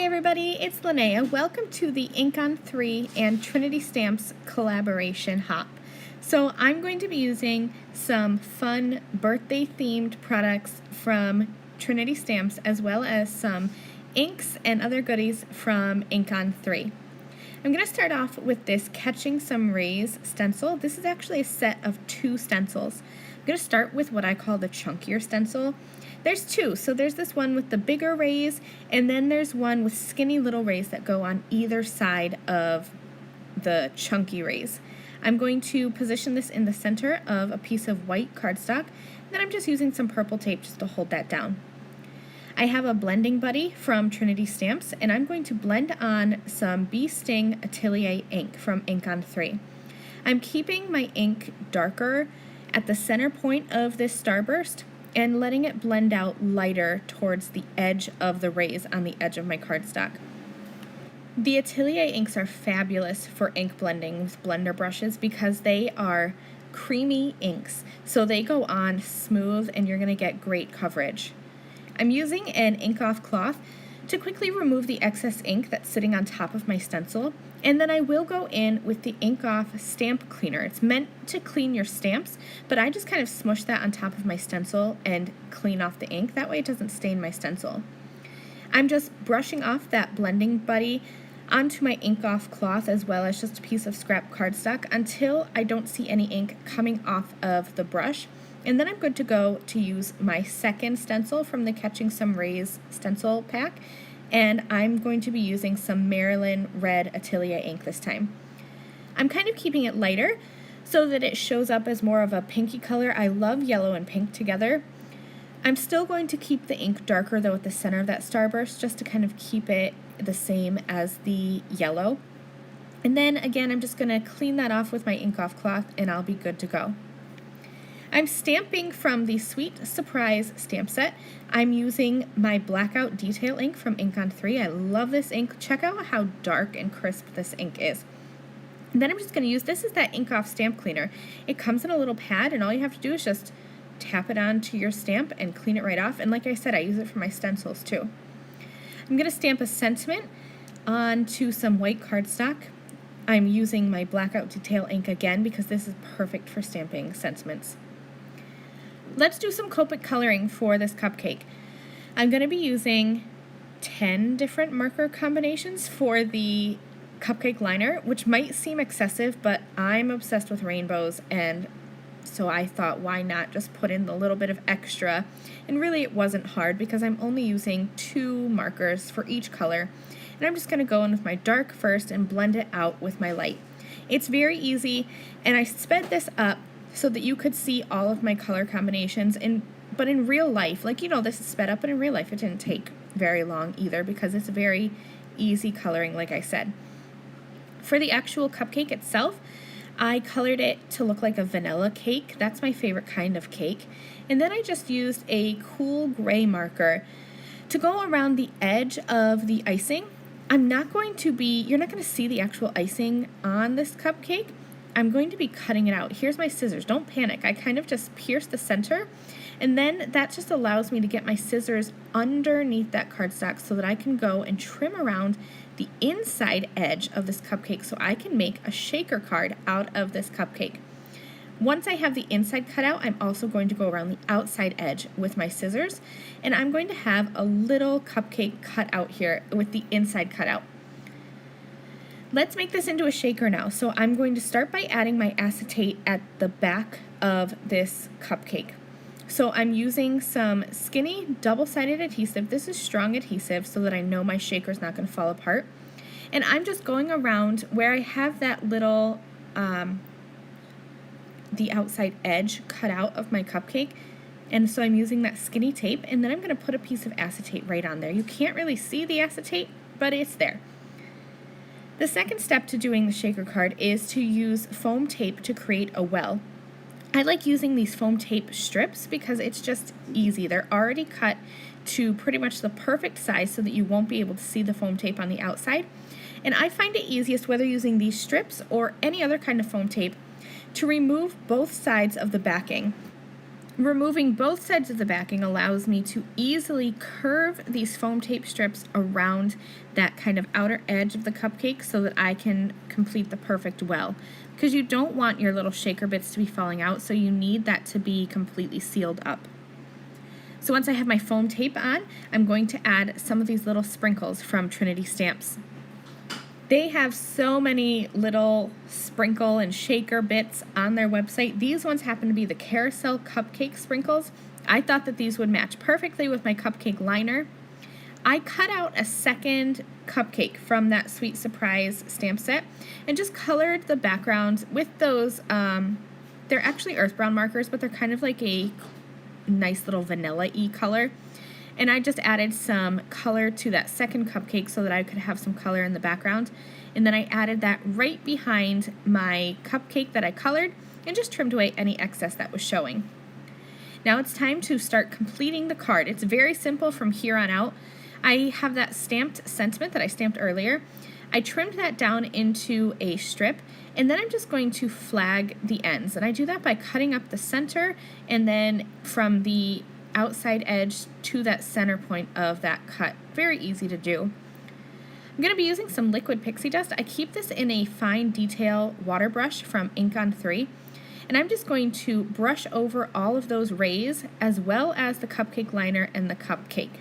everybody, it's Linnea. Welcome to the InkOn3 and Trinity Stamps collaboration hop. So I'm going to be using some fun birthday themed products from Trinity Stamps as well as some inks and other goodies from InkOn3. I'm going to start off with this Catching Some Rays stencil. This is actually a set of 2 stencils. I'm going to start with what I call the chunkier stencil. There's 2, so there's this one with the bigger rays, and then there's one with skinny little rays that go on either side of the chunky rays. I'm going to position this in the center of a piece of white cardstock, and then I'm just using some purple tape just to hold that down. I have a blending buddy from Trinity Stamps, and I'm going to blend on some Bee Sting Atelier ink from InkOn3. I'm keeping my ink darker at the center point of this starburst and letting it blend out lighter towards the edge of the rays on the edge of my cardstock. The Atelier inks are fabulous for ink blending with blender brushes because they are creamy inks, so they go on smooth and you're going to get great coverage. I'm using an ink off cloth to quickly remove the excess ink that's sitting on top of my stencil, and then I will go in with the ink off stamp cleaner. It's meant to clean your stamps, but I just kind of smush that on top of my stencil and clean off the ink. That way it doesn't stain my stencil. I'm just brushing off that blending buddy onto my ink off cloth as well as just a piece of scrap cardstock until I don't see any ink coming off of the brush. And then I'm good to go to use my second stencil from the Catching Some Rays stencil pack, and I'm going to be using some Maryland Red Atelier ink this time. I'm kind of keeping it lighter so that it shows up as more of a pinky color. I love yellow and pink together. I'm still going to keep the ink darker though at the center of that starburst just to kind of keep it the same as the yellow. And then again, I'm just going to clean that off with my ink off cloth and I'll be good to go. I'm stamping from the Sweet Surprise stamp set. I'm using my Blackout Detail ink from InkOn3. I love this ink. Check out how dark and crisp this ink is. And then I'm just going to use, this is that ink off stamp cleaner. It comes in a little pad and all you have to do is just tap it onto your stamp and clean it right off. And like I said, I use it for my stencils too. I'm going to stamp a sentiment onto some white cardstock. I'm using my Blackout Detail ink again because this is perfect for stamping sentiments. Let's do some Copic coloring for this cupcake. I'm going to be using 10 different marker combinations for the cupcake liner, which might seem excessive, but I'm obsessed with rainbows, and so I thought, why not just put in a little bit of extra? And really it wasn't hard because I'm only using 2 markers for each color, and I'm just going to go in with my dark first and blend it out with my light. It's very easy, and I sped this up so that you could see all of my color combinations, but in real life, like, you know, this is sped up, but in real life it didn't take very long either because it's very easy coloring, like I said. For the actual cupcake itself, I colored it to look like a vanilla cake. That's my favorite kind of cake. And then I just used a cool gray marker to go around the edge of the icing. You're not going to see the actual icing on this cupcake. I'm going to be cutting it out. Here's my scissors. Don't panic. I kind of just pierce the center, and then that just allows me to get my scissors underneath that cardstock so that I can go and trim around the inside edge of this cupcake so I can make a shaker card out of this cupcake. Once I have the inside cut out, I'm also going to go around the outside edge with my scissors, and I'm going to have a little cupcake cut out here with the inside cut out. Let's make this into a shaker now. So I'm going to start by adding my acetate at the back of this cupcake. So I'm using some skinny double-sided adhesive. This is strong adhesive so that I know my shaker's not going to fall apart. And I'm just going around where I have that little, the outside edge cut out of my cupcake. And so I'm using that skinny tape, and then I'm going to put a piece of acetate right on there. You can't really see the acetate, but it's there. The second step to doing the shaker card is to use foam tape to create a well. I like using these foam tape strips because it's just easy. They're already cut to pretty much the perfect size so that you won't be able to see the foam tape on the outside. And I find it easiest, whether using these strips or any other kind of foam tape, to remove both sides of the backing. Removing both sides of the backing allows me to easily curve these foam tape strips around that kind of outer edge of the cupcake so that I can complete the perfect well. Because you don't want your little shaker bits to be falling out, so you need that to be completely sealed up. So once I have my foam tape on, I'm going to add some of these little sprinkles from Trinity Stamps. They have so many little sprinkle and shaker bits on their website. These ones happen to be the carousel cupcake sprinkles. I thought that these would match perfectly with my cupcake liner. I cut out a second cupcake from that Sweet Surprise stamp set and just colored the background with those, they're actually earth brown markers, but they're kind of like a nice little vanilla-y color. And I just added some color to that second cupcake so that I could have some color in the background. And then I added that right behind my cupcake that I colored and just trimmed away any excess that was showing. Now it's time to start completing the card. It's very simple from here on out. I have that stamped sentiment that I stamped earlier. I trimmed that down into a strip, and then I'm just going to flag the ends. And I do that by cutting up the center and then from the outside edge to that center point of that cut. Very easy to do. I'm going to be using some liquid pixie dust. I keep this in a fine detail water brush from InkOn3, and I'm just going to brush over all of those rays as well as the cupcake liner and the cupcake.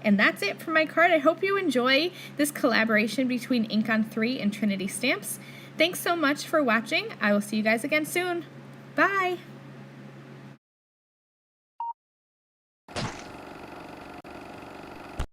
And that's it for my card. I hope you enjoy this collaboration between InkOn3 and Trinity Stamps. Thanks so much for watching. I will see you guys again soon. Bye!